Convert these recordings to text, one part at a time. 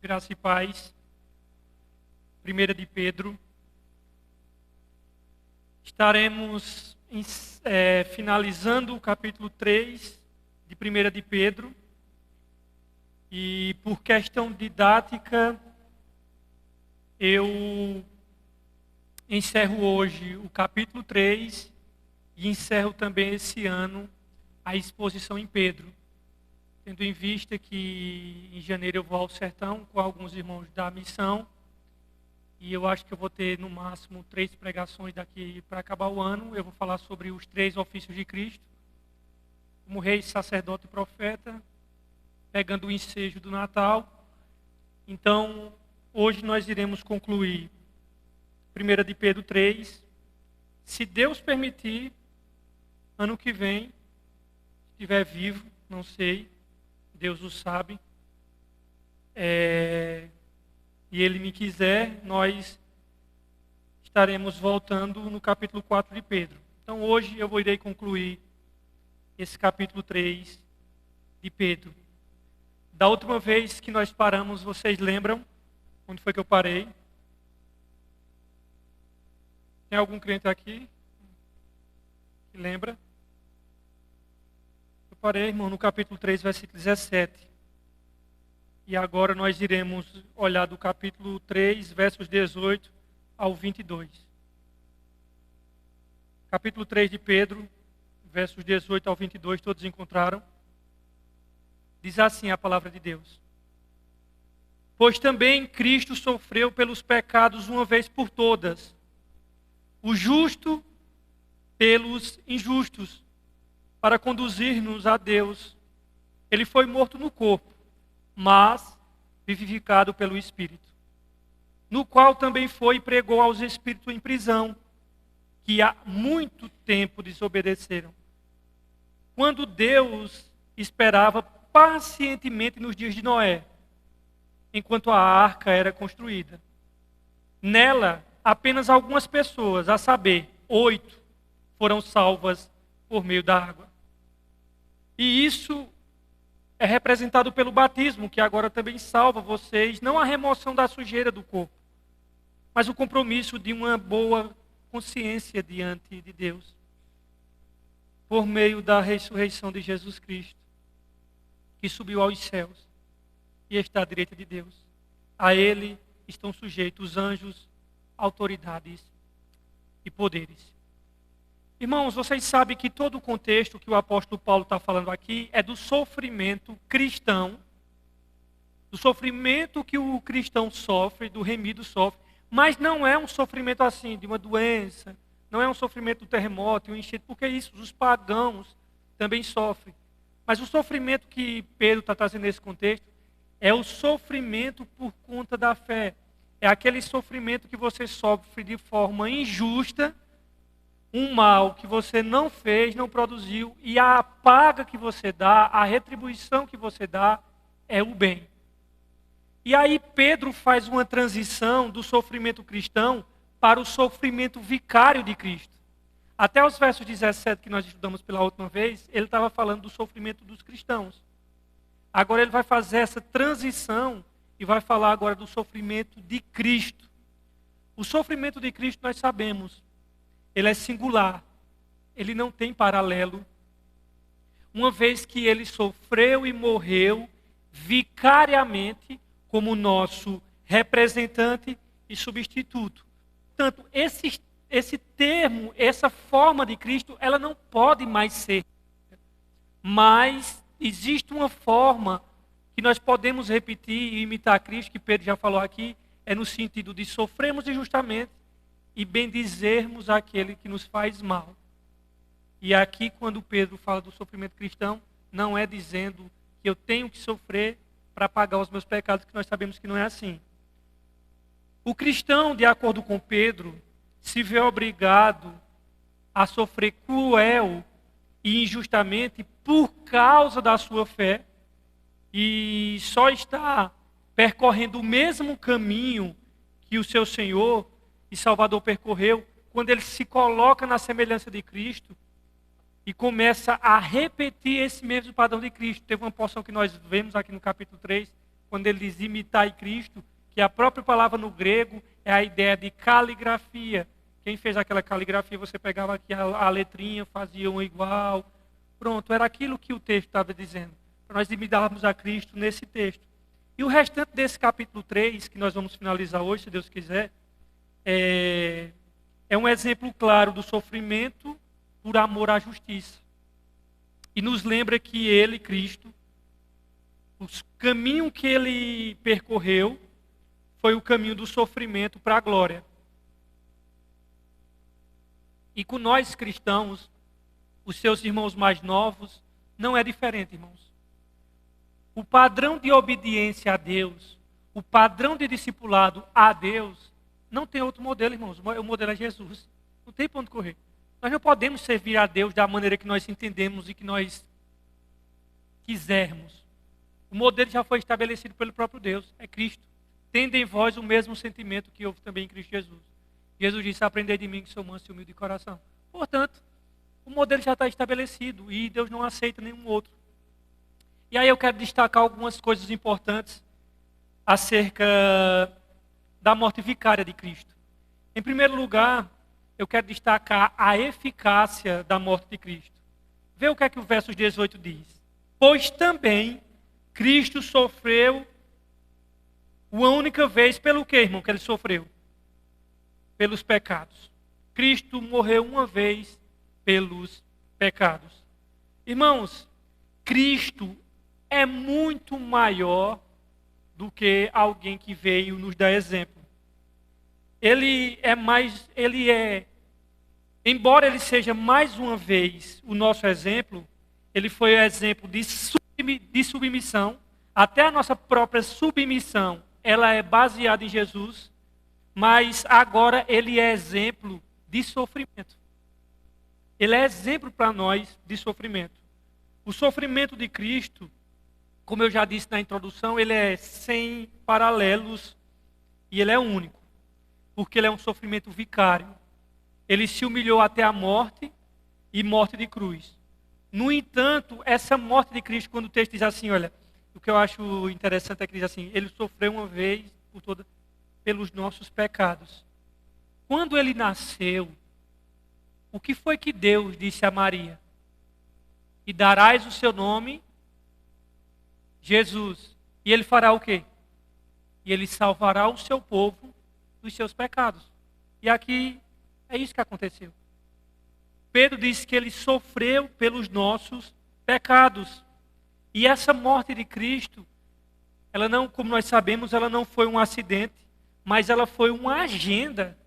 Graça e paz. 1 de Pedro. Estaremos finalizando o capítulo 3 de 1 de Pedro. E por questão didática, eu encerro hoje o capítulo 3 e encerro também esse ano a exposição em Pedro. Tendo em vista que em janeiro eu vou ao sertão com alguns irmãos da missão. E eu acho que eu vou ter no máximo 3 pregações daqui para acabar o ano. Eu vou falar sobre os 3 ofícios de Cristo. Como rei, sacerdote e profeta. Pegando o ensejo do Natal. Então, hoje nós iremos concluir 1 de Pedro 3. Se Deus permitir, ano que vem, se estiver vivo, não sei. Deus o sabe. E Ele me quiser, nós estaremos voltando no capítulo 4 de Pedro. Então hoje eu irei concluir esse capítulo 3 de Pedro. Da última vez que nós paramos, vocês lembram? Onde foi que eu parei? Tem algum crente aqui que lembra? Eu parei, irmão, no capítulo 3, versículo 17. E agora nós iremos olhar do capítulo 3, versos 18 ao 22. Capítulo 3 de Pedro, versos 18 ao 22, todos encontraram? Diz assim a palavra de Deus. Pois também Cristo sofreu pelos pecados uma vez por todas, o justo pelos injustos, para conduzir-nos a Deus. Ele foi morto no corpo, mas vivificado pelo Espírito, no qual também foi e pregou aos espíritos em prisão, que há muito tempo desobedeceram, quando Deus esperava pacientemente nos dias de Noé, enquanto a arca era construída. Nela, apenas algumas pessoas, a saber, 8, foram salvas por meio da água. E isso é representado pelo batismo, que agora também salva vocês, não a remoção da sujeira do corpo, mas o compromisso de uma boa consciência diante de Deus, por meio da ressurreição de Jesus Cristo, que subiu aos céus e está à direita de Deus. A Ele estão sujeitos os anjos, autoridades e poderes. Irmãos, vocês sabem que todo o contexto que o apóstolo Paulo está falando aqui é do sofrimento cristão, do sofrimento que o cristão sofre, do remido sofre, mas não é um sofrimento assim, de uma doença, não é um sofrimento do terremoto, um enchente, porque isso, os pagãos também sofrem. Mas o sofrimento que Pedro está trazendo nesse contexto é o sofrimento por conta da fé. É aquele sofrimento que você sofre de forma injusta, um mal que você não fez, não produziu, e a paga que você dá, a retribuição que você dá, é o bem. E aí Pedro faz uma transição do sofrimento cristão para o sofrimento vicário de Cristo. Até os versos 17 que nós estudamos pela última vez, ele estava falando do sofrimento dos cristãos. Agora ele vai fazer essa transição e vai falar agora do sofrimento de Cristo. O sofrimento de Cristo nós sabemos, ele é singular, ele não tem paralelo. Uma vez que ele sofreu e morreu vicariamente como nosso representante e substituto. Portanto, esse termo, essa forma de Cristo, ela não pode mais ser. Mas existe uma forma que nós podemos repetir e imitar Cristo, que Pedro já falou aqui, é no sentido de sofrermos injustamente e bendizermos aquele que nos faz mal. E aqui, quando Pedro fala do sofrimento cristão, não é dizendo que eu tenho que sofrer para pagar os meus pecados, que nós sabemos que não é assim. O cristão, de acordo com Pedro, se vê obrigado a sofrer cruel e injustamente por causa da sua fé, e só está percorrendo o mesmo caminho que o seu Senhor e Salvador percorreu, quando ele se coloca na semelhança de Cristo e começa a repetir esse mesmo padrão de Cristo. Teve uma porção que nós vemos aqui no capítulo 3, quando ele diz imitai Cristo, que a própria palavra no grego é a ideia de caligrafia. Quem fez aquela caligrafia, você pegava aqui a letrinha, fazia um igual. Pronto, era aquilo que o texto estava dizendo. Para nós imitarmos a Cristo nesse texto. E o restante desse capítulo 3, que nós vamos finalizar hoje, se Deus quiser, é um exemplo claro do sofrimento por amor à justiça. E nos lembra que ele, Cristo, o caminho que ele percorreu foi o caminho do sofrimento para a glória. E com nós cristãos, os seus irmãos mais novos, não é diferente, irmãos. O padrão de obediência a Deus, o padrão de discipulado a Deus, não tem outro modelo, irmãos. O modelo é Jesus. Não tem para onde correr. Nós não podemos servir a Deus da maneira que nós entendemos e que nós quisermos. O modelo já foi estabelecido pelo próprio Deus, é Cristo. Tende em vós o mesmo sentimento que houve também em Cristo Jesus. Jesus disse, aprendei de mim que sou manso e humilde de coração. Portanto, o modelo já está estabelecido e Deus não aceita nenhum outro. E aí eu quero destacar algumas coisas importantes acerca da morte vicária de Cristo. Em primeiro lugar, eu quero destacar a eficácia da morte de Cristo. Vê o que é que o verso 18 diz. Pois também Cristo sofreu uma única vez pelo quê, irmão, que ele sofreu? Pelos pecados. Cristo morreu uma vez pelos pecados. Irmãos, Cristo é muito maior do que alguém que veio nos dar exemplo. Embora ele seja mais uma vez o nosso exemplo, ele foi exemplo de submissão, até a nossa própria submissão, ela é baseada em Jesus, mas agora ele é exemplo de sofrimento. Ele é exemplo para nós de sofrimento. O sofrimento de Cristo, como eu já disse na introdução, ele é sem paralelos e ele é único, porque ele é um sofrimento vicário. Ele se humilhou até a morte e morte de cruz. No entanto, essa morte de Cristo, quando o texto diz assim, olha, o que eu acho interessante é que diz assim, ele sofreu uma vez por toda, pelos nossos pecados. Quando ele nasceu, o que foi que Deus disse a Maria? E darás o seu nome, Jesus. E ele fará o quê? E ele salvará o seu povo dos seus pecados. E aqui é isso que aconteceu. Pedro disse que ele sofreu pelos nossos pecados. E essa morte de Cristo, ela não, como nós sabemos, ela não foi um acidente, mas ela foi uma agenda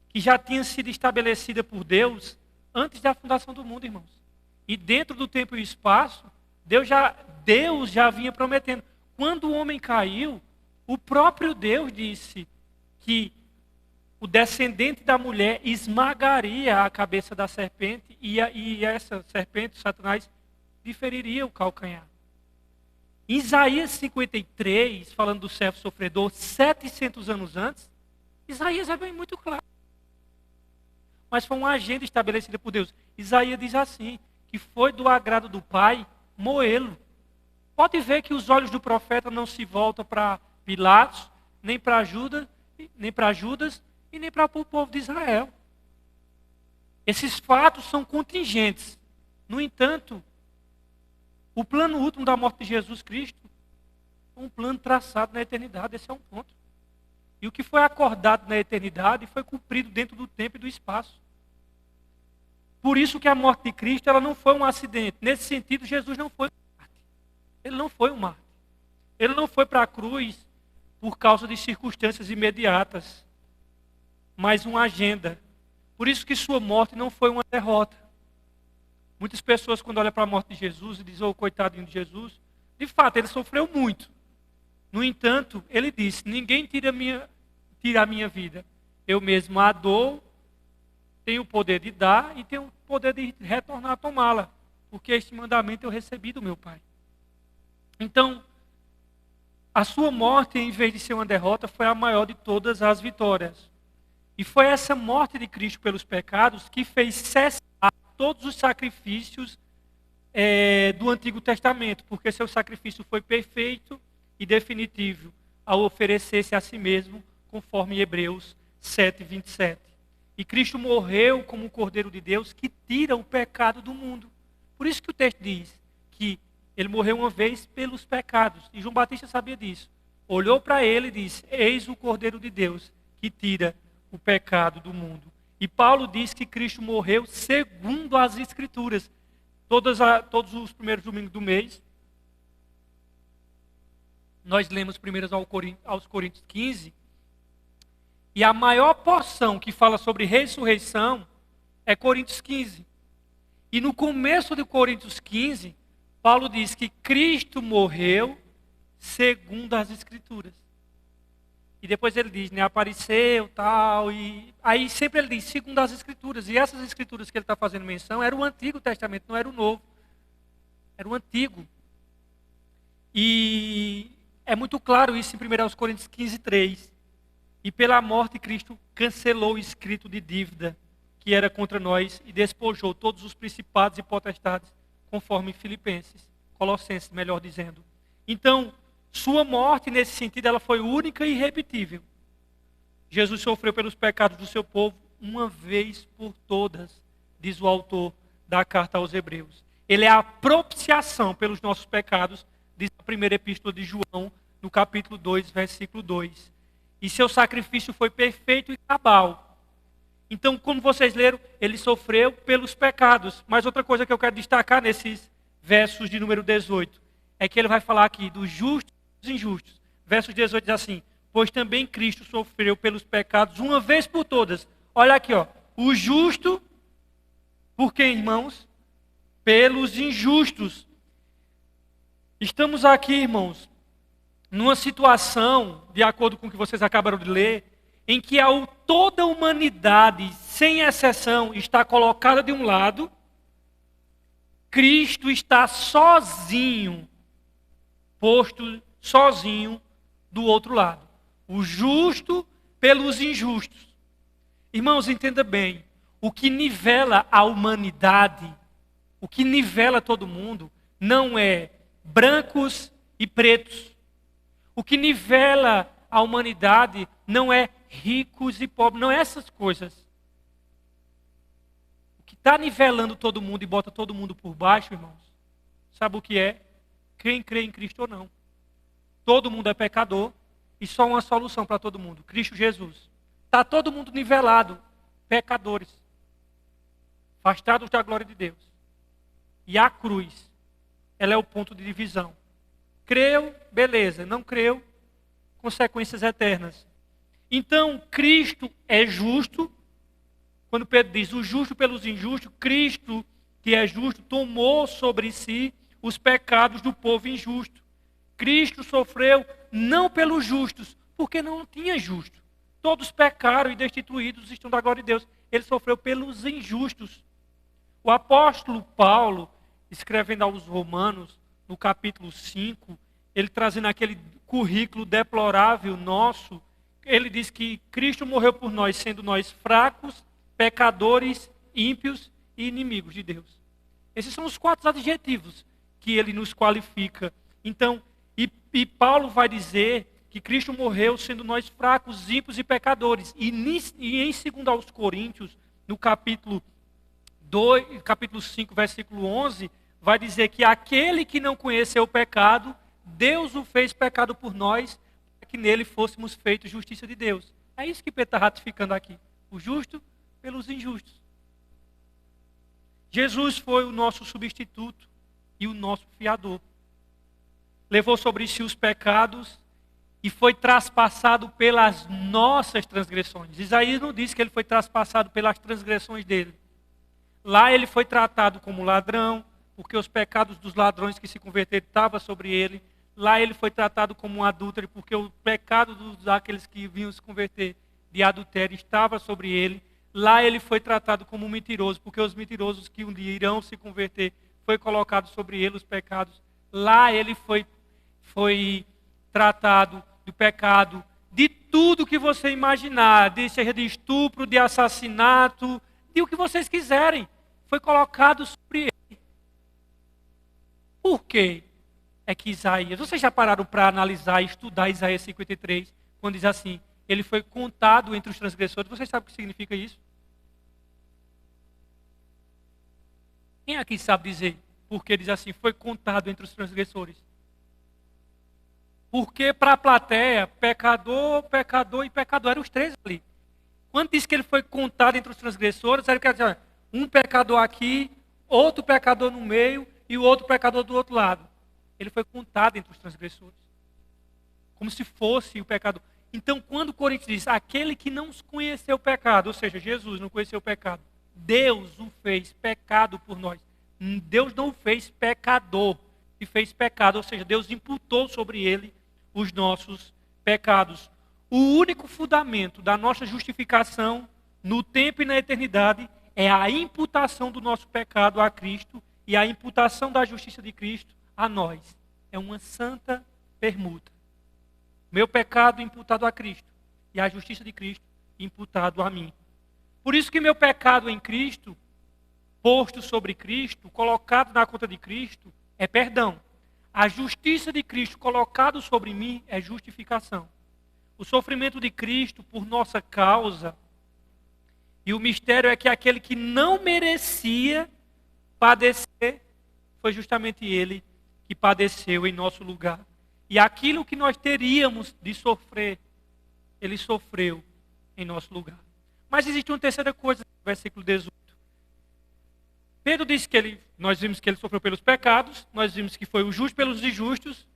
que já tinha sido estabelecida por Deus antes da fundação do mundo, irmãos. E dentro do tempo e espaço, Deus já vinha prometendo. Quando o homem caiu, o próprio Deus disse que o descendente da mulher esmagaria a cabeça da serpente e essa serpente, Satanás, lhe feriria o calcanhar. Em Isaías 53, falando do servo sofredor, 700 anos antes, Isaías é bem muito claro. Mas foi uma agenda estabelecida por Deus. Isaías diz assim, que foi do agrado do Pai moê-lo. Pode ver que os olhos do profeta não se voltam para Pilatos, nem para Judas, e nem para o povo de Israel. Esses fatos são contingentes. No entanto, o plano último da morte de Jesus Cristo é um plano traçado na eternidade, esse é um ponto. E o que foi acordado na eternidade foi cumprido dentro do tempo e do espaço. Por isso que a morte de Cristo ela não foi um acidente. Nesse sentido, Jesus não foi um mártir. Ele não foi um mártir. Ele não foi para a cruz por causa de circunstâncias imediatas, mas uma agenda. Por isso que sua morte não foi uma derrota. Muitas pessoas, quando olham para a morte de Jesus e dizem, coitadinho de Jesus, de fato, ele sofreu muito. No entanto, ele disse, ninguém tira a minha vida. Eu mesmo a dou, tenho o poder de dar e tenho o poder de retornar a tomá-la. Porque este mandamento eu recebi do meu Pai. Então, a sua morte, em vez de ser uma derrota, foi a maior de todas as vitórias. E foi essa morte de Cristo pelos pecados que fez cessar todos os sacrifícios do Antigo Testamento, porque seu sacrifício foi perfeito e definitivo ao oferecer-se a si mesmo, conforme Hebreus 7:27. E Cristo morreu como o Cordeiro de Deus que tira o pecado do mundo. Por isso que o texto diz que ele morreu uma vez pelos pecados. E João Batista sabia disso. Olhou para ele e disse: eis o Cordeiro de Deus que tira o pecado do mundo. E Paulo diz que Cristo morreu segundo as Escrituras. Todos os primeiros domingos do mês, nós lemos primeiro aos Coríntios 15. E a maior porção que fala sobre ressurreição é Coríntios 15. E no começo de Coríntios 15, Paulo diz que Cristo morreu segundo as Escrituras. E depois ele diz, né, apareceu, tal, e aí sempre ele diz, segundo as Escrituras. E essas Escrituras que ele está fazendo menção, era o Antigo Testamento, não era o Novo. Era o Antigo. E é muito claro isso em 1 Coríntios 15:3. E pela morte Cristo cancelou o escrito de dívida que era contra nós e despojou todos os principados e potestades, conforme Colossenses, melhor dizendo. Então, sua morte, nesse sentido, ela foi única e irrepetível. Jesus sofreu pelos pecados do seu povo uma vez por todas, diz o autor da carta aos Hebreus. Ele é a propiciação pelos nossos pecados, diz a primeira epístola de João, no capítulo 2, versículo 2. E seu sacrifício foi perfeito e cabal. Então, como vocês leram, ele sofreu pelos pecados. Mas outra coisa que eu quero destacar nesses versos de número 18, é que ele vai falar aqui dos justos e dos injustos. Verso 18 diz assim: pois também Cristo sofreu pelos pecados uma vez por todas. Olha aqui, ó. O justo, por quem, irmãos? Pelos injustos. Estamos aqui, irmãos, numa situação, de acordo com o que vocês acabaram de ler, em que toda a humanidade, sem exceção, está colocada de um lado, Cristo está sozinho, posto sozinho do outro lado. O justo pelos injustos. Irmãos, entenda bem, o que nivela a humanidade, o que nivela todo mundo, não é brancos e pretos. O que nivela a humanidade não é ricos e pobres, não é essas coisas. O que está nivelando todo mundo e bota todo mundo por baixo, irmãos, sabe o que é? Quem crê em Cristo ou não. Todo mundo é pecador e só uma solução para todo mundo: Cristo Jesus. Está todo mundo nivelado, pecadores, afastados da glória de Deus. E a cruz, ela é o ponto de divisão. Creu, beleza. Não creu, consequências eternas. Então, Cristo é justo. Quando Pedro diz o justo pelos injustos, Cristo, que é justo, tomou sobre si os pecados do povo injusto. Cristo sofreu não pelos justos, porque não tinha justo. Todos pecaram e destituídos estão da glória de Deus. Ele sofreu pelos injustos. O apóstolo Paulo, escrevendo aos Romanos, no capítulo 5, ele trazendo aquele currículo deplorável nosso, ele diz que Cristo morreu por nós, sendo nós fracos, pecadores, ímpios e inimigos de Deus. Esses são os 4 adjetivos que ele nos qualifica. Então, e Paulo vai dizer que Cristo morreu sendo nós fracos, ímpios e pecadores. E em 2 aos Coríntios, no capítulo 5, versículo 11, vai dizer que aquele que não conheceu o pecado, Deus o fez pecado por nós, para que nele fôssemos feitos justiça de Deus. É isso que Pedro está ratificando aqui. O justo pelos injustos. Jesus foi o nosso substituto e o nosso fiador. Levou sobre si os pecados e foi traspassado pelas nossas transgressões. Isaías não diz que ele foi traspassado pelas transgressões dele. Lá ele foi tratado como ladrão, porque os pecados dos ladrões que se converteram estavam sobre ele. Lá ele foi tratado como um adúltero, porque o pecado daqueles que vinham se converter de adultério estava sobre ele. Lá ele foi tratado como um mentiroso, porque os mentirosos que um dia irão se converter, foi colocado sobre ele os pecados. Lá ele foi tratado do pecado, de tudo que você imaginar, seja de estupro, de assassinato, de o que vocês quiserem, foi colocado sobre ele. Por quê? é que Isaías... Vocês já pararam para analisar e estudar Isaías 53, quando diz assim, ele foi contado entre os transgressores? Vocês sabem o que significa isso? Quem aqui sabe dizer? Porque diz assim, foi contado entre os transgressores. Porque para a plateia, pecador, pecador e pecador, eram os três ali. Quando diz que ele foi contado entre os transgressores, era que dizer, um pecador aqui, outro pecador no meio e o outro pecador do outro lado. Ele foi contado entre os transgressores. Como se fosse o pecador. Então, quando o Coríntios diz, aquele que não conheceu o pecado, ou seja, Jesus não conheceu o pecado, Deus o fez pecado por nós. Deus não o fez pecador, e fez pecado, ou seja, Deus imputou sobre ele os nossos pecados. O único fundamento da nossa justificação no tempo e na eternidade é a imputação do nosso pecado a Cristo e a imputação da justiça de Cristo a nós. É uma santa permuta. Meu pecado imputado a Cristo e a justiça de Cristo imputado a mim. Por isso que meu pecado em Cristo, posto sobre Cristo, colocado na conta de Cristo, é perdão. A justiça de Cristo colocado sobre mim é justificação. O sofrimento de Cristo por nossa causa, e o mistério é que aquele que não merecia padecer, foi justamente ele que padeceu em nosso lugar. E aquilo que nós teríamos de sofrer, ele sofreu em nosso lugar. Mas existe uma terceira coisa no versículo 18. Pedro disse que nós vimos que ele sofreu pelos pecados, nós vimos que foi o justo pelos injustos,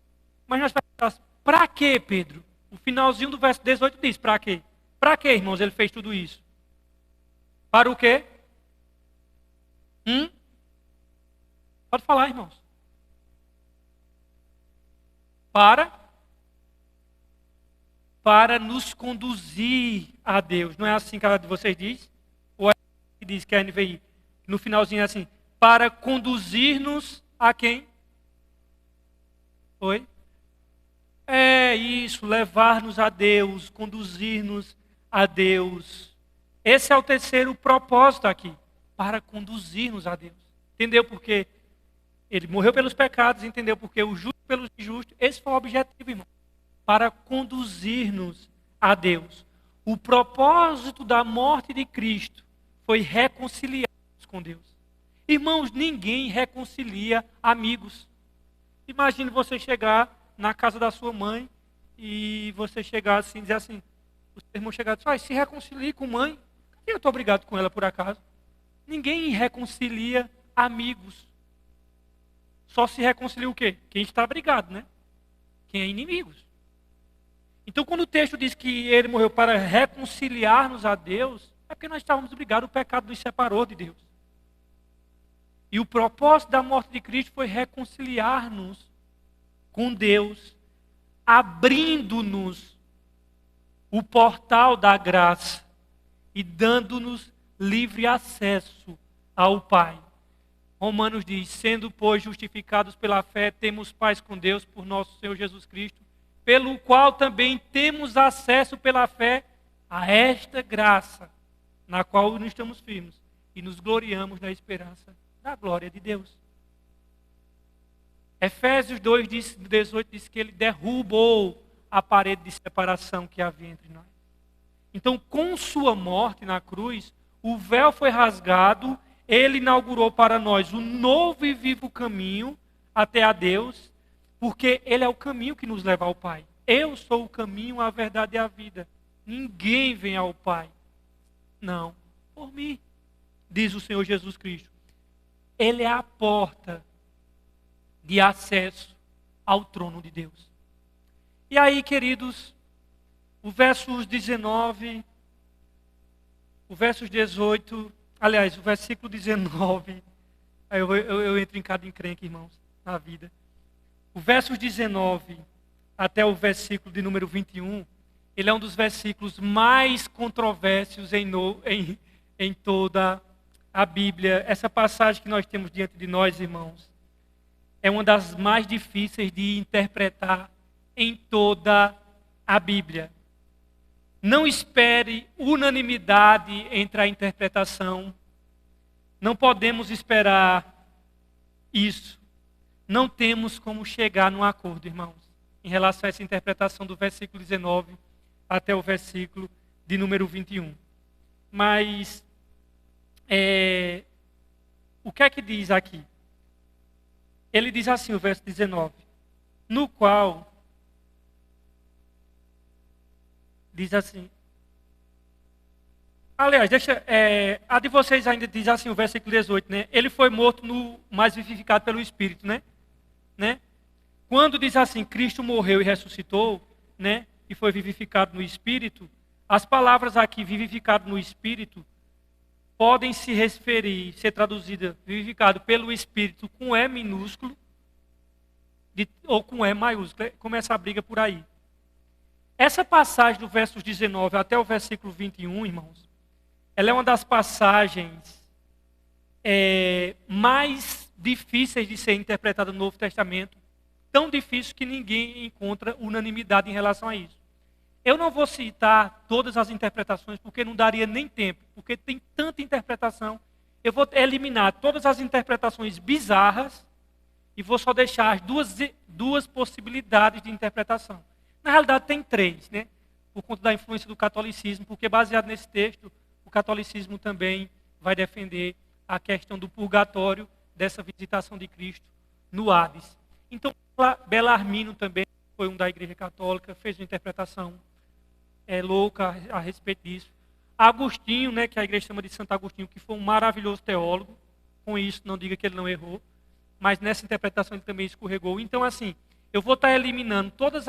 mas nós perguntamos, para quê, Pedro? O finalzinho do verso 18 diz, para quê? Para quê, irmãos, ele fez tudo isso? Para o quê? Pode falar, irmãos. Para nos conduzir a Deus. Não é assim que a de vocês diz? Ou é assim que diz que a NVI? No finalzinho é assim, para conduzir-nos a quem? Oi? É isso, levar-nos a Deus, conduzir-nos a Deus. Esse é o terceiro propósito aqui, para conduzir-nos a Deus. Entendeu por quê? Ele morreu pelos pecados, entendeu por quê? O justo pelos injustos. Esse foi o objetivo, irmão. Para conduzir-nos a Deus. O propósito da morte de Cristo foi reconciliar com Deus. Irmãos, ninguém reconcilia amigos. Imagine você chegar na casa da sua mãe e você chegar assim, dizer assim, o seu irmão chegar e dizer, se reconcilie com mãe. Eu estou obrigado com ela por acaso. Ninguém reconcilia amigos. Só se reconcilia o quê? Quem está brigado, né? Quem é inimigos. Então, quando o texto diz que ele morreu para reconciliar-nos a Deus, é porque nós estávamos brigados, o pecado nos separou de Deus. E o propósito da morte de Cristo foi reconciliar-nos com Deus, abrindo-nos o portal da graça e dando-nos livre acesso ao Pai. Romanos diz, sendo, pois, justificados pela fé, temos paz com Deus por nosso Senhor Jesus Cristo, pelo qual também temos acesso pela fé a esta graça, na qual nos estamos firmes e nos gloriamos na esperança da glória de Deus. Efésios 2:18 diz que ele derrubou a parede de separação que havia entre nós. Então, com sua morte na cruz, o véu foi rasgado, ele inaugurou para nós um novo e vivo caminho até a Deus, porque ele é o caminho que nos leva ao Pai. Eu sou o caminho, a verdade e a vida. Ninguém vem ao Pai. Não, por mim, diz o Senhor Jesus Cristo. Ele é a porta de acesso ao trono de Deus. E aí, queridos, o versos 19, o versos 18, aliás, o versículo 19, aí eu entro em cada encrenca, irmãos, na vida. O versos 19 até o versículo de número 21, ele é um dos versículos mais controversos em toda a Bíblia. Essa passagem que nós temos diante de nós, irmãos, é uma das mais difíceis de interpretar em toda a Bíblia. Não espere unanimidade entre a interpretação. Não podemos esperar isso. não temos como chegar num acordo, irmãos, em relação a essa interpretação do versículo 19 até o versículo de número 21. Mas, o que é que diz aqui? Ele diz assim, o verso 19, no qual, diz assim, aliás, a de vocês ainda diz assim, o versículo 18, né? Ele foi morto, mas vivificado pelo Espírito, né? Quando diz assim, Cristo morreu e ressuscitou, né? E foi vivificado no Espírito, as palavras aqui, vivificado no Espírito, podem se referir, ser traduzida, vivificado pelo Espírito com E minúsculo, ou com E maiúsculo. Começa a briga por aí. Essa passagem do verso 19 até o versículo 21, irmãos, ela é uma das passagens mais difíceis de ser interpretada no Novo Testamento, tão difícil que ninguém encontra unanimidade em relação a isso. Eu não vou citar todas as interpretações, porque não daria nem tempo, porque tem tanta interpretação. Eu vou eliminar todas as interpretações bizarras e vou só deixar as duas possibilidades de interpretação. Na realidade, tem três, né? Por conta da influência do catolicismo, porque baseado nesse texto, o catolicismo também vai defender a questão do purgatório, dessa visitação de Cristo no Hades. Então, Belarmino também foi um da Igreja Católica, fez uma interpretação louca a respeito disso. Agostinho, né, que a igreja chama de Santo Agostinho, que foi um maravilhoso teólogo, com isso não diga que ele não errou, mas nessa interpretação ele também escorregou. Então, assim, eu vou estar eliminando todas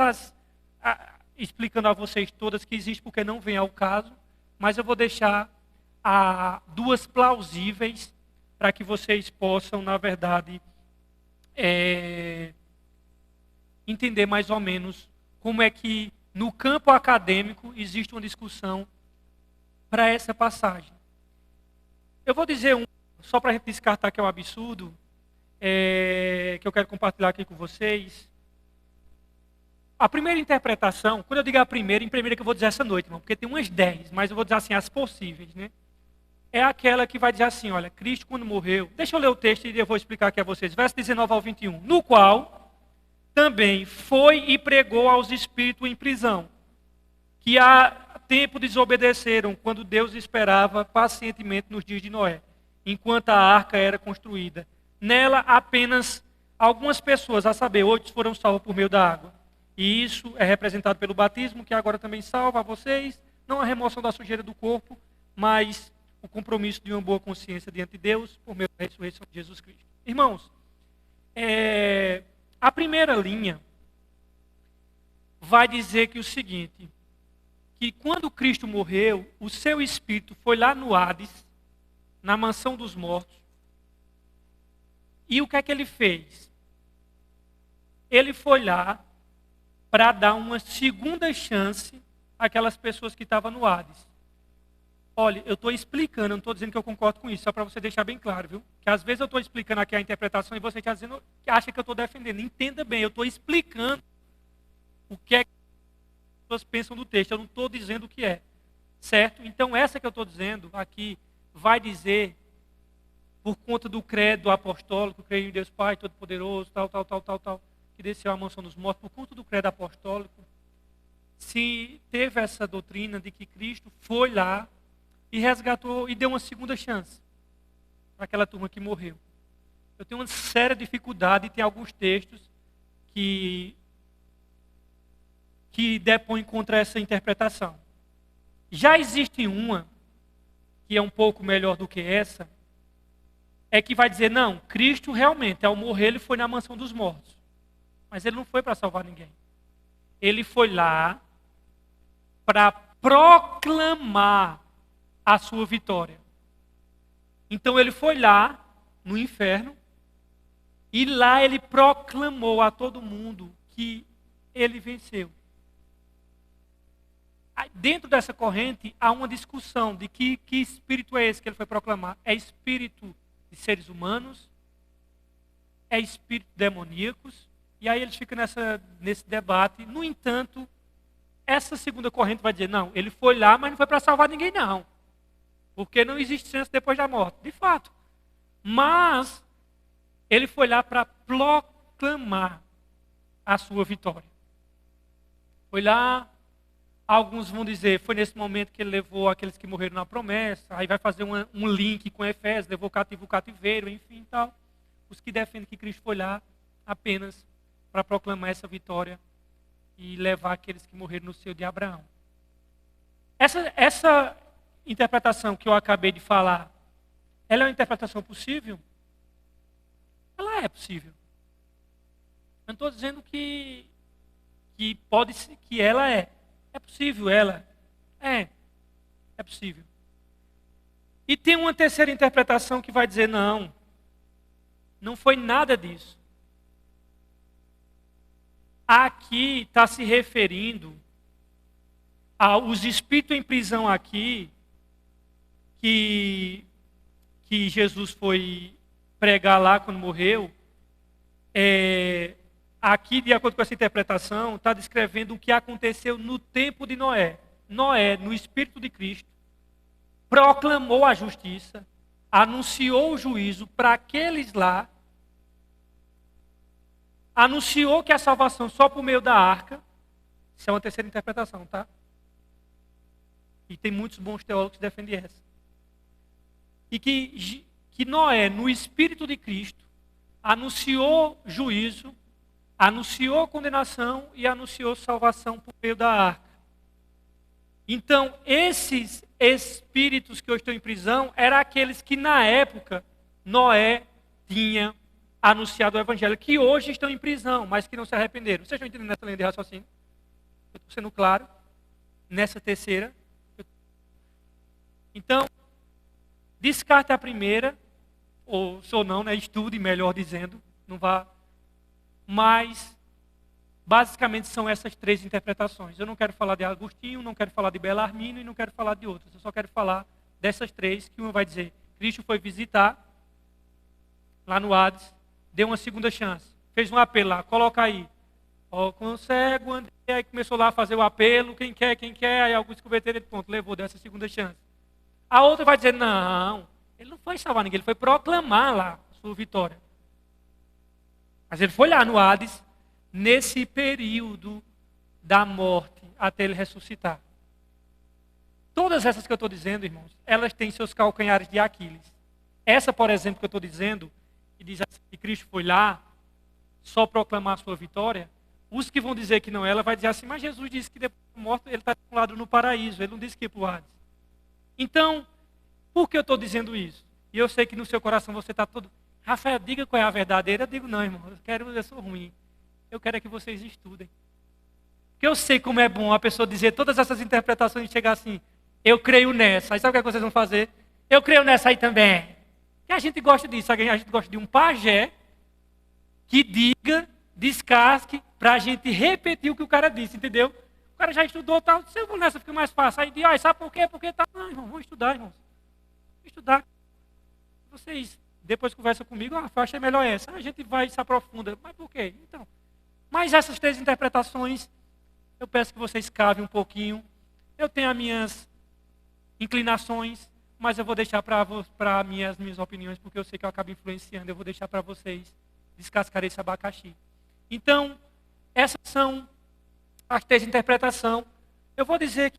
explicando a vocês todas que existem, porque não vem ao caso, mas eu vou deixar duas plausíveis para que vocês possam, na verdade, entender mais ou menos como é que no campo acadêmico existe uma discussão para essa passagem. Eu vou dizer só para a gente descartar que é um absurdo, que eu quero compartilhar aqui com vocês. A primeira interpretação, quando eu digo a primeira, em primeira que eu vou dizer essa noite, irmão, porque tem umas 10, mas eu vou dizer assim, as possíveis, né? É aquela que vai dizer assim, olha, Cristo quando morreu, deixa eu ler o texto e eu vou explicar aqui a vocês, verso 19 ao 21, no qual também foi e pregou aos espíritos em prisão, que há tempo desobedeceram, quando Deus esperava pacientemente nos dias de Noé, enquanto a arca era construída. Nela apenas algumas pessoas, a saber, 8 foram salvos por meio da água. E isso é representado pelo batismo, que agora também salva vocês, não a remoção da sujeira do corpo, mas o compromisso de uma boa consciência diante de Deus, por meio da ressurreição de Jesus Cristo. Irmãos, a primeira linha vai dizer que o seguinte, que quando Cristo morreu, o seu espírito foi lá no Hades, na mansão dos mortos, e o que é que ele fez? Ele foi lá para dar uma segunda chance àquelas pessoas que estavam no Hades. Olha, eu estou explicando, eu não estou dizendo que eu concordo com isso, só para você deixar bem claro, viu? Que às vezes eu estou explicando aqui a interpretação e você está dizendo que acha que eu estou defendendo. Entenda bem, eu estou explicando o que é que as pessoas pensam do texto, eu não estou dizendo o que é. Certo? Então essa que eu estou dizendo aqui vai dizer, por conta do credo apostólico, creio em Deus Pai Todo-Poderoso, tal, que desceu à mansão dos mortos, por conta do credo apostólico, se teve essa doutrina de que Cristo foi lá e resgatou e deu uma segunda chance para aquela turma que morreu. Eu tenho uma séria dificuldade e tem alguns textos que depõem contra essa interpretação. Já existe uma, que é um pouco melhor do que essa, é que vai dizer, não, Cristo realmente, ao morrer, ele foi na mansão dos mortos. Mas ele não foi para salvar ninguém. Ele foi lá para proclamar a sua vitória. Então ele foi lá, no inferno, e lá ele proclamou a todo mundo que ele venceu. Dentro dessa corrente há uma discussão de que espírito é esse que ele foi proclamar. É espírito de seres humanos? É espírito demoníacos? E aí eles ficam nesse debate. No entanto, essa segunda corrente vai dizer, não, ele foi lá, mas não foi para salvar ninguém não. Porque não existe chance depois da morte, de fato. Mas ele foi lá para proclamar a sua vitória. Foi lá, alguns vão dizer, foi nesse momento que ele levou aqueles que morreram na promessa, aí vai fazer um link com Efésios, levou o cativeiro, enfim, tal. Os que defendem que Cristo foi lá apenas para proclamar essa vitória e levar aqueles que morreram no seio de Abraão. Essa interpretação que eu acabei de falar, ela é uma interpretação possível? Ela é possível. Eu não estou dizendo que pode ser, que ela é. É possível, ela. É possível. E tem uma terceira interpretação que vai dizer, não foi nada disso. Aqui está se referindo aos espíritos em prisão aqui, que Jesus foi pregar lá quando morreu. Aqui, de acordo com essa interpretação, está descrevendo o que aconteceu no tempo de Noé. Noé, no Espírito de Cristo, proclamou a justiça, anunciou o juízo para aqueles lá, anunciou que a salvação só por meio da arca. Isso é uma terceira interpretação, tá? E tem muitos bons teólogos que defendem essa. E que Noé, no Espírito de Cristo, anunciou juízo, anunciou condenação e anunciou salvação por meio da arca. Então, esses espíritos que hoje estão em prisão eram aqueles que na época Noé tinha anunciado o evangelho, que hoje estão em prisão, mas que não se arrependeram. Vocês estão entendendo essa linha de raciocínio? Eu estou sendo claro nessa terceira. Então, descarte a primeira, ou não, né? Estude, melhor dizendo, não vá. Mas, basicamente, são essas três interpretações. Eu não quero falar de Agostinho, não quero falar de Belarmino e não quero falar de outras. Eu só quero falar dessas três, que uma vai dizer, Cristo foi visitar, lá no Hades, deu uma segunda chance, fez um apelo lá, coloca aí. Consegue, aí começou lá a fazer o apelo, quem quer, aí alguns converteram, ponto, levou dessa segunda chance. A outra vai dizer, não, ele não foi salvar ninguém, ele foi proclamar lá a sua vitória. Mas ele foi lá no Hades, nesse período da morte, até ele ressuscitar. Todas essas que eu estou dizendo, irmãos, elas têm seus calcanhares de Aquiles. Essa, por exemplo, que eu estou dizendo, que diz assim, que Cristo foi lá, só proclamar a sua vitória, os que vão dizer que não é, ela vai dizer assim, mas Jesus disse que depois da morte ele está de um lado no paraíso, ele não disse que ia para o Hades. Então, por que eu estou dizendo isso? E eu sei que no seu coração você está todo... Rafael, diga qual é a verdadeira. Eu digo, não, irmão, eu sou ruim. Eu quero é que vocês estudem. Porque eu sei como é bom a pessoa dizer todas essas interpretações e chegar assim, eu creio nessa. Aí sabe o que vocês vão fazer? Eu creio nessa aí também. E a gente gosta disso. A gente gosta de um pajé que diga, descasque, para a gente repetir o que o cara disse, entendeu? O cara já estudou, tal, se eu vou nessa fica mais fácil. Aí diz, sabe por quê? Porque tá... Não, irmão, vamos estudar, irmãos. Vamos estudar. Vocês depois conversam comigo, eu achei melhor essa. A gente vai e se aprofunda. Mas por quê? Então, mas essas três interpretações, eu peço que vocês cavem um pouquinho. Eu tenho as minhas inclinações, mas eu vou deixar para minhas opiniões, porque eu sei que eu acabo influenciando. Eu vou deixar para vocês descascar esse abacaxi. Então, essas são as três interpretações. Eu vou dizer que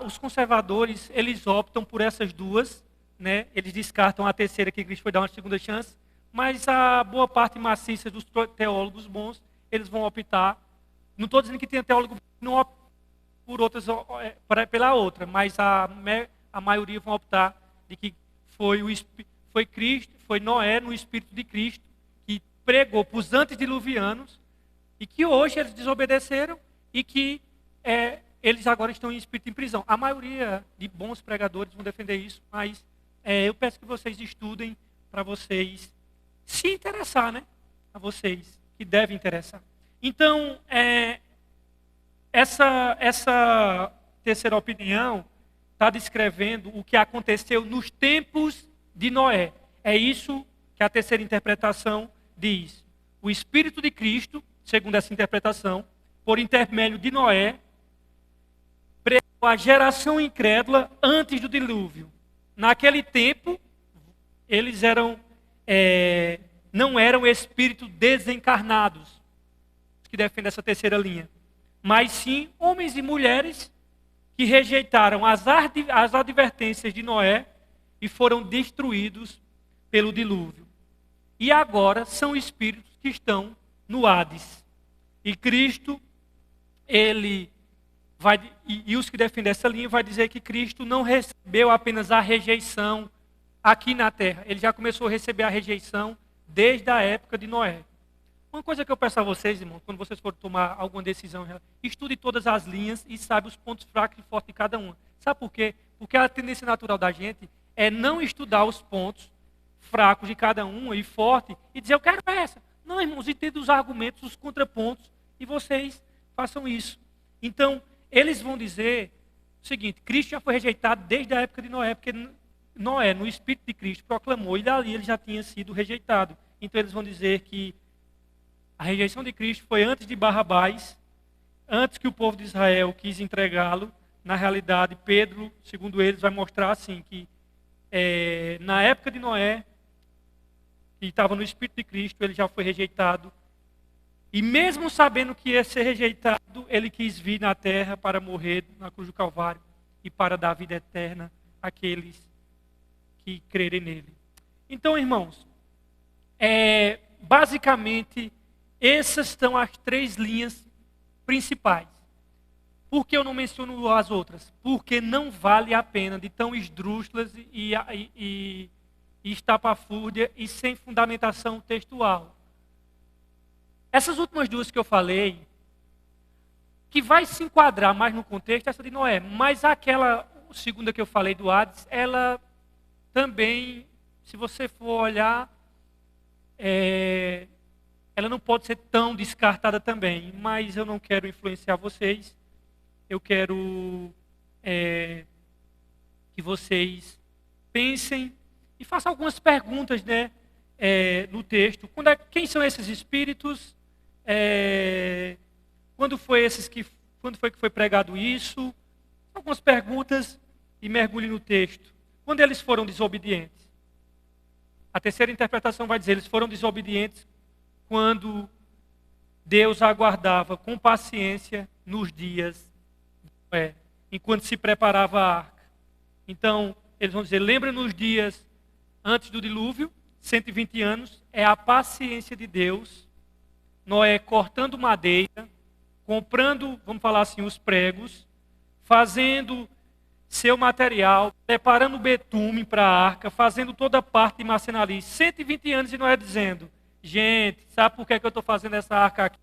os conservadores, eles optam por essas duas, né? Eles descartam a terceira, que Cristo foi dar uma segunda chance, mas a boa parte maciça dos teólogos bons, eles vão optar. Não estou dizendo que tem teólogo que não opta por outras, pela outra, mas a maioria vão optar de que foi Cristo, foi Noé no Espírito de Cristo, que pregou para os antediluvianos, e que hoje eles desobedeceram, e que eles agora estão em espírito em prisão. A maioria de bons pregadores vão defender isso, mas eu peço que vocês estudem para vocês se interessar, né? A vocês, que devem interessar. Então, essa terceira opinião está descrevendo o que aconteceu nos tempos de Noé. É isso que a terceira interpretação diz. O Espírito de Cristo, segundo essa interpretação, por intermédio de Noé, pregou a geração incrédula antes do dilúvio. Naquele tempo, eles eram não eram espíritos desencarnados, que defendem essa terceira linha, mas sim homens e mulheres que rejeitaram as advertências de Noé e foram destruídos pelo dilúvio. E agora são espíritos que estão no Hades. E Cristo, ele vai, e os que defendem essa linha vai dizer que Cristo não recebeu apenas a rejeição aqui na terra. Ele já começou a receber a rejeição desde a época de Noé. Uma coisa que eu peço a vocês, irmãos, quando vocês forem tomar alguma decisão, estude todas as linhas e saiba os pontos fracos e fortes de cada uma. Sabe por quê? Porque a tendência natural da gente é não estudar os pontos fracos de cada uma e forte e dizer, eu quero essa. Não, irmãos, entenda os argumentos, os contrapontos e vocês façam isso. Então, eles vão dizer o seguinte, Cristo já foi rejeitado desde a época de Noé, porque Noé, no Espírito de Cristo, proclamou e dali ele já tinha sido rejeitado. Então, eles vão dizer que a rejeição de Cristo foi antes de Barrabás, antes que o povo de Israel quis entregá-lo. Na realidade, Pedro, segundo eles, vai mostrar assim que na época de Noé, que estava no Espírito de Cristo, ele já foi rejeitado. E mesmo sabendo que ia ser rejeitado, ele quis vir na terra para morrer na cruz do Calvário e para dar vida eterna àqueles que crerem nele. Então, irmãos, basicamente, essas são as três linhas principais. Por que eu não menciono as outras? Porque não vale a pena de tão esdrúxulas e estapafúrdia e sem fundamentação textual. Essas últimas duas que eu falei, que vai se enquadrar mais no contexto, essa de Noé, mas aquela segunda que eu falei do Hades, ela também, se você for olhar, ela não pode ser tão descartada também, mas eu não quero influenciar vocês. Eu quero que vocês pensem e façam algumas perguntas, né, no texto. Quem são esses espíritos? Quando foi que foi pregado isso? Algumas perguntas e mergulhe no texto. Quando eles foram desobedientes? A terceira interpretação vai dizer, eles foram desobedientes quando Deus aguardava com paciência nos dias, enquanto se preparava a arca. Então, eles vão dizer, lembra nos dias antes do dilúvio, 120 anos, é a paciência de Deus, Noé cortando madeira, comprando, vamos falar assim, os pregos, fazendo seu material, preparando betume para a arca, fazendo toda a parte de marcenaria. 120 anos e Noé dizendo, gente, sabe por que eu estou fazendo essa arca aqui?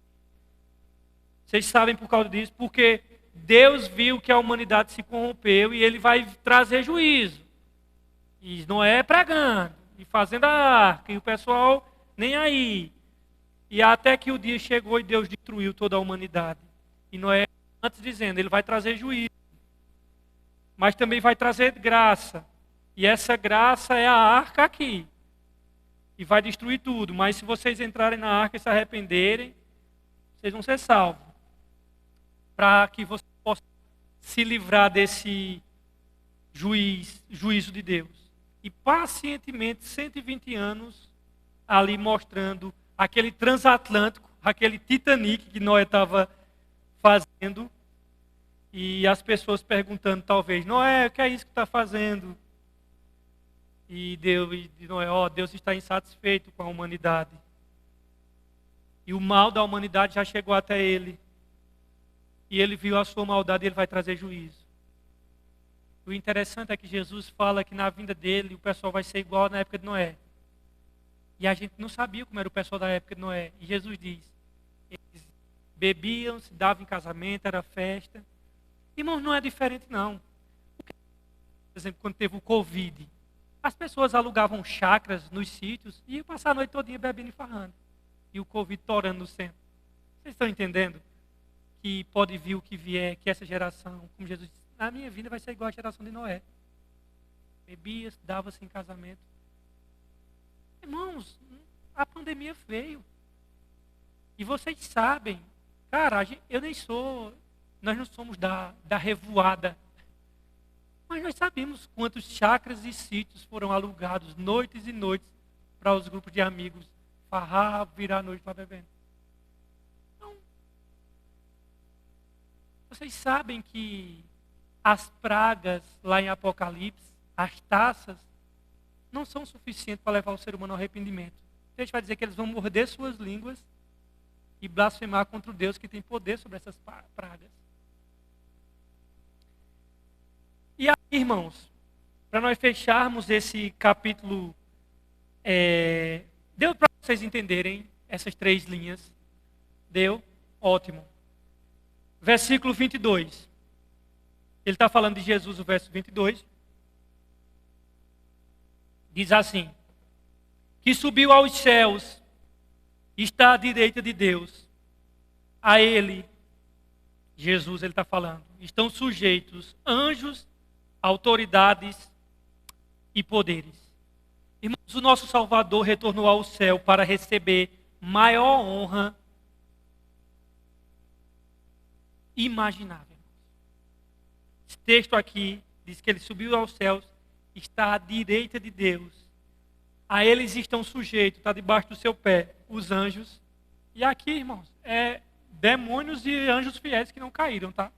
Vocês sabem por causa disso? Porque Deus viu que a humanidade se corrompeu e ele vai trazer juízo. E Noé pregando, e fazendo a arca, e o pessoal nem aí. E até que o dia chegou e Deus destruiu toda a humanidade. E Noé, antes dizendo, ele vai trazer juízo. Mas também vai trazer graça. E essa graça é a arca aqui. E vai destruir tudo. Mas se vocês entrarem na arca e se arrependerem, vocês vão ser salvos. Para que vocês possam se livrar desse juízo de Deus. E pacientemente, 120 anos, ali mostrando aquele transatlântico, aquele Titanic que Noé estava fazendo. E as pessoas perguntando, talvez, Noé, o que é isso que está fazendo? E Noé, Deus está insatisfeito com a humanidade. E o mal da humanidade já chegou até ele. E ele viu a sua maldade e ele vai trazer juízo. O interessante é que Jesus fala que na vinda dele o pessoal vai ser igual na época de Noé. E a gente não sabia como era o pessoal da época de Noé. E Jesus diz, eles bebiam, se davam em casamento, era festa. Irmãos, não é diferente não. Por exemplo, quando teve o Covid, as pessoas alugavam chácaras nos sítios e iam passar a noite todinha bebendo e farrando. E o Covid torando no centro. Vocês estão entendendo? Que pode vir o que vier, que essa geração, como Jesus disse, na minha vida vai ser igual à geração de Noé. Bebia, dava-se em casamento. Irmãos, a pandemia veio. E vocês sabem, cara, nós não somos da revoada. Mas nós sabemos quantos chacras e sítios foram alugados noites e noites para os grupos de amigos farrapo, virar a noite lá bebendo. Então, vocês sabem que as pragas lá em Apocalipse, as taças, não são suficientes para levar o ser humano ao arrependimento. A gente vai dizer que eles vão morder suas línguas e blasfemar contra o Deus que tem poder sobre essas pragas. E aí, irmãos, para nós fecharmos esse capítulo, deu para vocês entenderem essas 3 linhas? Deu? Ótimo. Versículo 22. Ele está falando de Jesus, o verso 22. Diz assim: que subiu aos céus, está à direita de Deus. A ele, Jesus, ele está falando, estão sujeitos anjos, autoridades e poderes. Irmãos, o nosso Salvador retornou ao céu para receber maior honra imaginável. Esse texto aqui diz que ele subiu aos céus, está à direita de Deus. A eles estão sujeitos, está debaixo do seu pé, os anjos. E aqui, irmãos, demônios e anjos fiéis que não caíram, tá?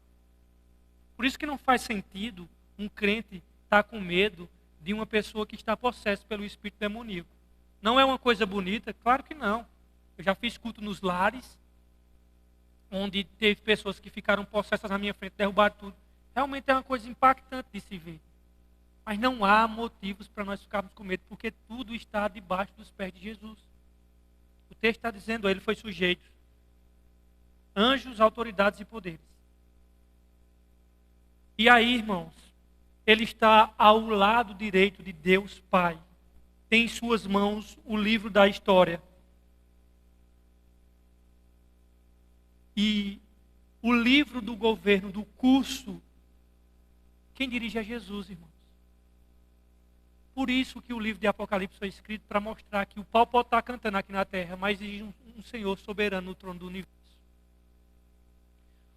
Por isso que não faz sentido um crente estar com medo de uma pessoa que está possessa pelo espírito demoníaco. Não é uma coisa bonita? Claro que não. Eu já fiz culto nos lares, onde teve pessoas que ficaram possessas na minha frente, derrubaram tudo. Realmente é uma coisa impactante de se ver. Mas não há motivos para nós ficarmos com medo, porque tudo está debaixo dos pés de Jesus. O texto está dizendo, ele foi sujeito. Anjos, autoridades e poderes. E aí, irmãos, ele está ao lado direito de Deus Pai. Tem em suas mãos o livro da história. E o livro do governo, do curso, quem dirige é Jesus, irmãos. Por isso que o livro de Apocalipse foi escrito para mostrar que o pau pode estar cantando aqui na terra, mas existe um Senhor soberano no trono do universo.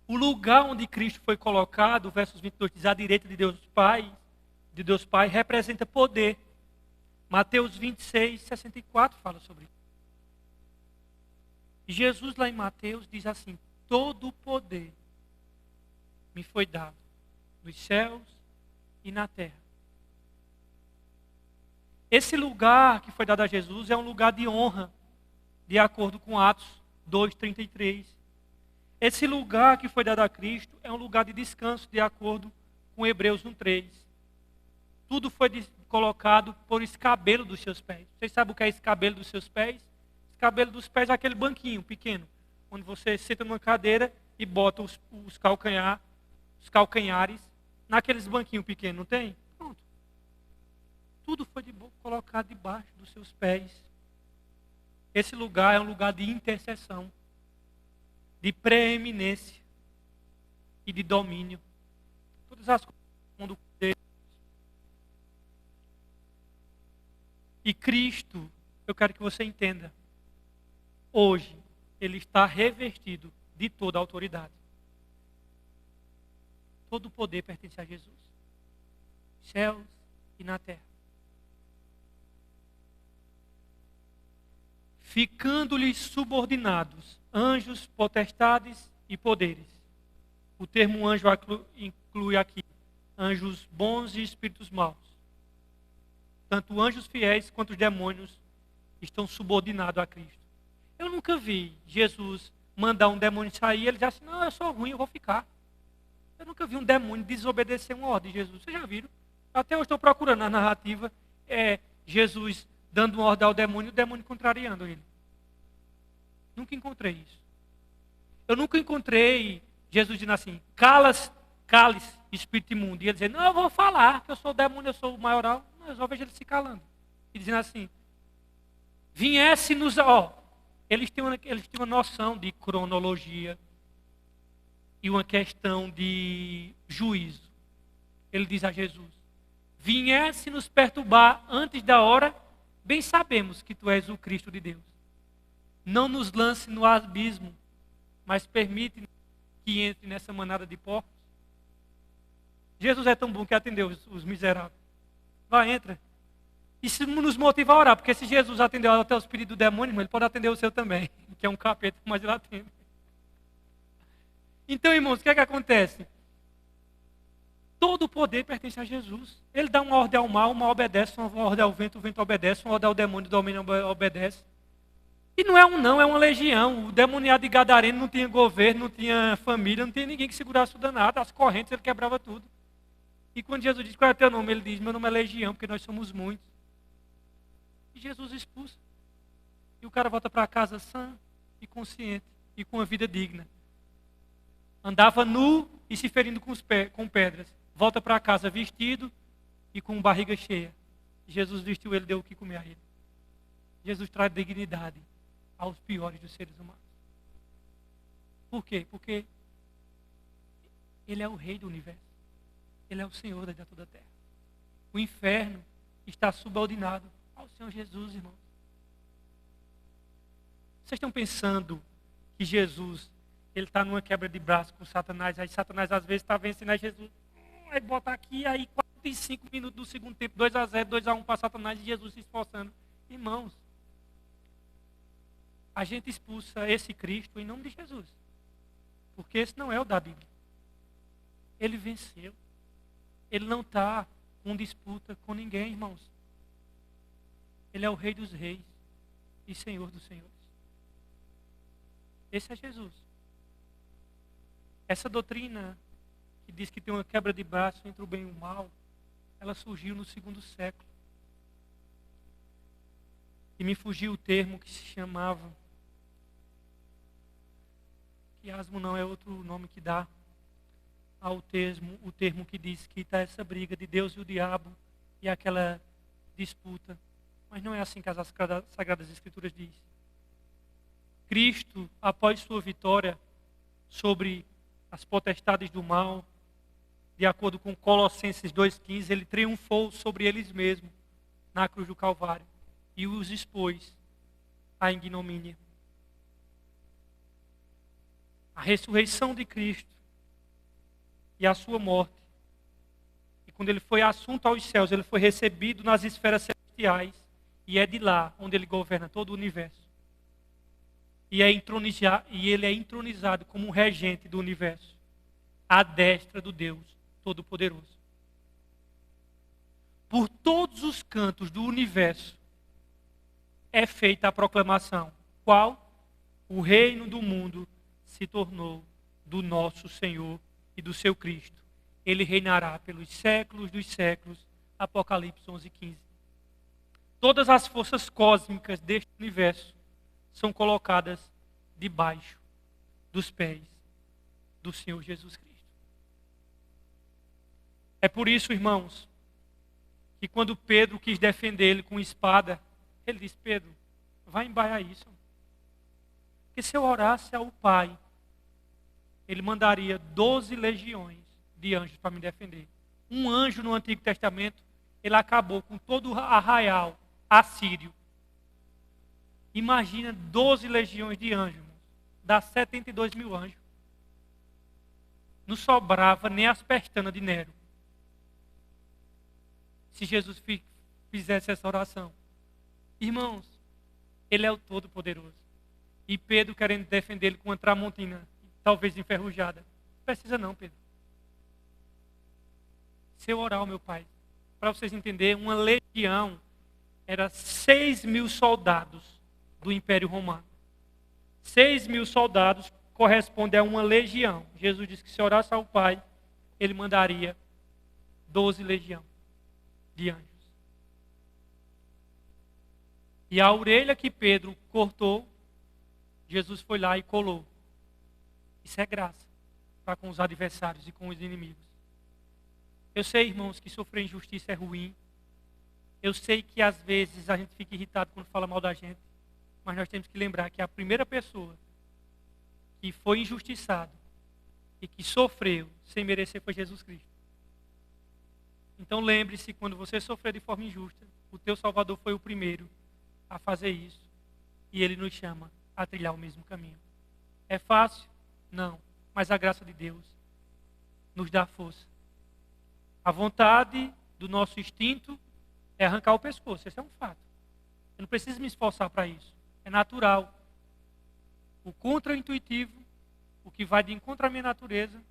O lugar onde Cristo foi colocado, versos 22 diz, à direita de Deus Pai, representa poder. Mateus 26, 64 fala sobre isso. E Jesus lá em Mateus diz assim, todo o poder me foi dado nos céus e na terra. Esse lugar que foi dado a Jesus é um lugar de honra, de acordo com Atos 2:33. Esse lugar que foi dado a Cristo é um lugar de descanso, de acordo com Hebreus 1:3. Tudo foi colocado por escabelo dos seus pés. Vocês sabem o que é escabelo dos seus pés? Escabelo dos pés é aquele banquinho pequeno, onde você senta numa cadeira e bota os calcanhares naqueles banquinhos pequenos, não tem? Pronto. Tudo foi colocado debaixo dos seus pés. Esse lugar é um lugar de intercessão, de preeminência e de domínio. Todas as coisas do mundo dele. E Cristo, eu quero que você entenda, hoje ele está revestido de toda a autoridade. Todo o poder pertence a Jesus. Céus e na terra. Ficando-lhes subordinados anjos, potestades e poderes. O termo anjo inclui aqui anjos bons e espíritos maus. Tanto anjos fiéis quanto os demônios estão subordinados a Cristo. Eu nunca vi Jesus mandar um demônio sair e ele dizer assim, não, eu sou ruim, eu vou ficar. Eu nunca vi um demônio desobedecer uma ordem de Jesus. Vocês já viram? Até eu estou procurando na narrativa, Jesus dando uma ordem ao demônio e o demônio contrariando ele. Nunca encontrei isso. Eu nunca encontrei Jesus dizendo assim, cale-se, espírito imundo. E ele dizendo, não, eu vou falar, que eu sou o demônio, eu sou o maioral. Não, eu só vejo ele se calando. E dizendo assim, viesse-nos, eles têm uma noção de cronologia e uma questão de juízo. Ele diz a Jesus, viesse nos perturbar antes da hora, bem sabemos que tu és o Cristo de Deus. Não nos lance no abismo, mas permite que entre nessa manada de porcos. Jesus é tão bom que atendeu os miseráveis. Vai, entra. Isso nos motiva a orar, porque se Jesus atendeu até os pedidos do demônio, irmão, ele pode atender o seu também, que é um capeta, mas ele atende. Então, irmãos, o que é que acontece? Todo o poder pertence a Jesus. Ele dá uma ordem ao mal, o mal obedece, uma ordem ao vento, o vento obedece, uma ordem ao demônio, o demônio obedece. E não é não, é uma legião. O demoniado de Gadareno não tinha governo, não tinha família, não tinha ninguém que segurasse o danado, as correntes, ele quebrava tudo. E quando Jesus diz, qual é o teu nome? Ele diz, meu nome é legião, porque nós somos muitos. E Jesus expulsa. E o cara volta para casa sã e consciente, e com uma vida digna. Andava nu e se ferindo com pedras. Volta para casa vestido e com barriga cheia. Jesus vestiu ele, deu o que comer a ele. Jesus traz dignidade aos piores dos seres humanos. Por quê? Porque ele é o rei do universo. Ele é o Senhor da toda a terra. O inferno está subordinado ao Senhor Jesus, irmãos. Vocês estão pensando que Jesus, ele está numa quebra de braço com Satanás, aí Satanás às vezes está vencendo a Jesus, aí bota aqui, aí 45 minutos do segundo tempo, 2-0, 2-1 para Satanás e Jesus se esforçando. Irmãos, a gente expulsa esse Cristo em nome de Jesus, porque esse não é o da Bíblia. Ele venceu. Ele não está com disputa com ninguém, irmãos. Ele é o Rei dos Reis e Senhor dos Senhores. Esse é Jesus. Essa doutrina que diz que tem uma quebra de braço entre o bem e o mal, ela surgiu no 2º século. E me fugiu o termo que se chamava, quiasmo não é outro nome que dá ao o termo que diz que está essa briga de Deus e o diabo e aquela disputa. Mas não é assim que as Sagradas Escrituras diz. Cristo, após sua vitória sobre as potestades do mal, de acordo com Colossenses 2,15, ele triunfou sobre eles mesmos na cruz do Calvário e os expôs à ignomínia. A ressurreição de Cristo e a sua morte. E quando ele foi assunto aos céus, ele foi recebido nas esferas celestiais. E é de lá onde ele governa todo o universo. E ele é entronizado como um regente do universo, à destra do Deus Todo-Poderoso. Por todos os cantos do universo é feita a proclamação. Qual? O reino do mundo se tornou do nosso Senhor e do seu Cristo. Ele reinará pelos séculos dos séculos. Apocalipse 11:15. Todas as forças cósmicas deste universo são colocadas debaixo dos pés do Senhor Jesus Cristo. É por isso, irmãos, que quando Pedro quis defender ele com espada, ele disse, Pedro, vai embaiar isso. Porque se eu orasse ao Pai, ele mandaria 12 legiões de anjos para me defender. Um anjo no Antigo Testamento, ele acabou com todo o arraial assírio. Imagina 12 legiões de anjos, dá 72 mil anjos. Não sobrava nem as pestanas de Nero. Se Jesus fizesse essa oração. Irmãos, ele é o Todo-Poderoso. E Pedro querendo defender ele com uma tramontina, talvez enferrujada. Não precisa não, Pedro. Se eu orar ao meu Pai, para vocês entenderem, uma legião era 6.000 soldados do Império Romano. 6.000 soldados corresponde a uma legião. Jesus disse que se orasse ao Pai, ele mandaria 12 legiões de anjos. E a orelha que Pedro cortou, Jesus foi lá e colou. Isso é graça para com os adversários e com os inimigos. Eu sei, irmãos, que sofrer injustiça é ruim. Eu sei que às vezes a gente fica irritado quando fala mal da gente. Mas nós temos que lembrar que a primeira pessoa que foi injustiçado e que sofreu sem merecer foi Jesus Cristo. Então lembre-se, quando você sofrer de forma injusta, o teu Salvador foi o primeiro a fazer isso. E ele nos chama a trilhar o mesmo caminho. É fácil? Não. Mas a graça de Deus nos dá força. A vontade do nosso instinto É arrancar o pescoço, esse é um fato. Eu não preciso me esforçar para isso. É natural. O contra-intuitivo, o que vai de encontro à minha natureza,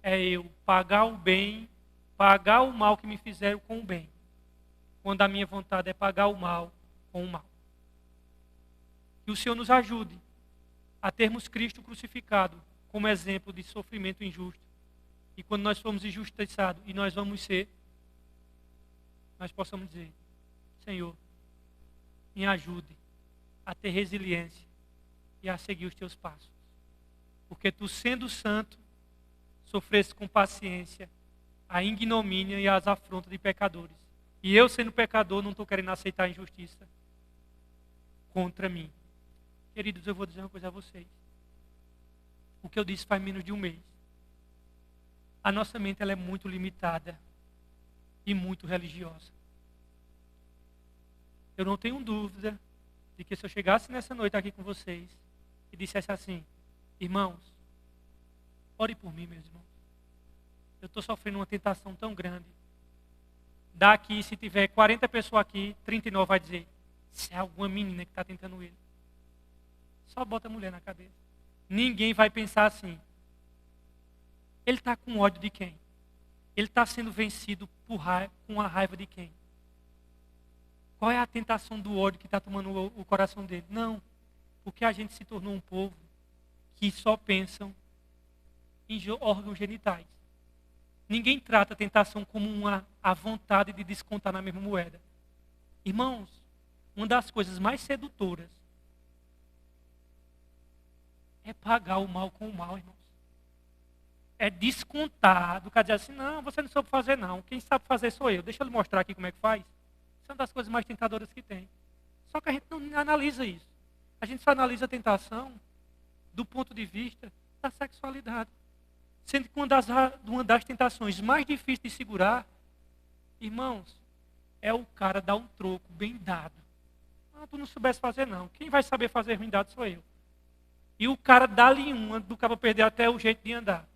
é eu pagar o bem, pagar o mal que me fizeram com o bem. Quando a minha vontade é pagar o mal com o mal. Que o Senhor nos ajude a termos Cristo crucificado como exemplo de sofrimento injusto. E quando nós formos injustiçados, e nós vamos ser, nós possamos dizer: Senhor, me ajude a ter resiliência e a seguir os teus passos. Porque tu, sendo santo, sofreste com paciência a ignomínia e as afrontas de pecadores. E eu, sendo pecador, não estou querendo aceitar a injustiça contra mim. Queridos, eu vou dizer uma coisa a vocês. O que eu disse faz menos de um mês. A nossa mente ela é muito limitada e muito religiosa. Eu não tenho dúvida de que se eu chegasse nessa noite aqui com vocês e dissesse assim: irmãos, ore por mim, meus irmãos. Eu estou sofrendo uma tentação tão grande. Daqui, se tiver 40 pessoas aqui, 39 vai dizer: se é alguma menina que está tentando ele. Só bota a mulher na cabeça. Ninguém vai pensar assim: ele está com ódio de quem? Ele está sendo vencido com a raiva de quem? Qual é a tentação do ódio que está tomando o coração dele? Não, porque a gente se tornou um povo que só pensam em órgãos genitais. Ninguém trata a tentação como a vontade de descontar na mesma moeda. Irmãos, uma das coisas mais sedutoras é pagar o mal com o mal, irmãos. É descontar, do cara dizer assim: não, você não soube fazer não, quem sabe fazer sou eu, deixa eu lhe mostrar aqui como é que faz. Isso é uma das coisas mais tentadoras que tem. Só que a gente não analisa isso. A gente só analisa a tentação do ponto de vista da sexualidade. Sendo que uma das tentações mais difíceis de segurar, irmãos, é o cara dar um troco bem dado. Ah, tu não soubesse fazer não, quem vai saber fazer ruim dado sou eu. E o cara dá-lhe uma, do cara perder até o jeito de andar.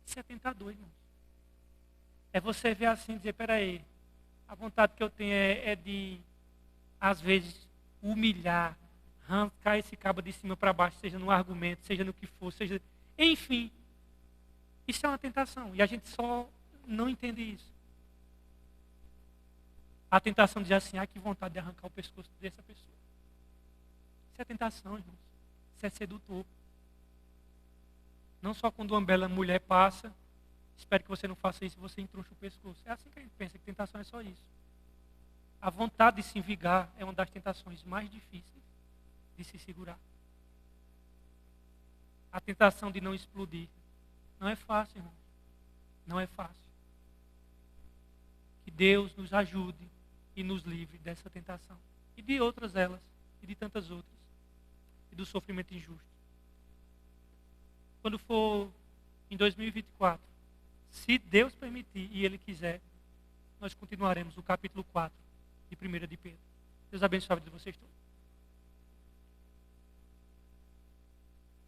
Isso é tentador, irmãos. É você ver assim e dizer: peraí, a vontade que eu tenho é de, às vezes, humilhar, arrancar esse cabo de cima para baixo, seja no argumento, seja no que for, seja... Enfim, isso é uma tentação. E a gente só não entende isso. A tentação de dizer assim: ah, que vontade de arrancar o pescoço dessa pessoa. Isso é tentação, irmãos. Isso é sedutor. Não só quando uma bela mulher passa, espero que você não faça isso e você entroncha o pescoço. É assim que a gente pensa, que tentação é só isso. A vontade de se vingar é uma das tentações mais difíceis de se segurar. A tentação de não explodir. Não é fácil, irmão. Não é fácil. Que Deus nos ajude e nos livre dessa tentação. E de outras elas, e de tantas outras. E do sofrimento injusto. Quando for em 2024, se Deus permitir e Ele quiser, nós continuaremos o capítulo 4 de 1 de Pedro. Deus abençoe a vida de vocês todos.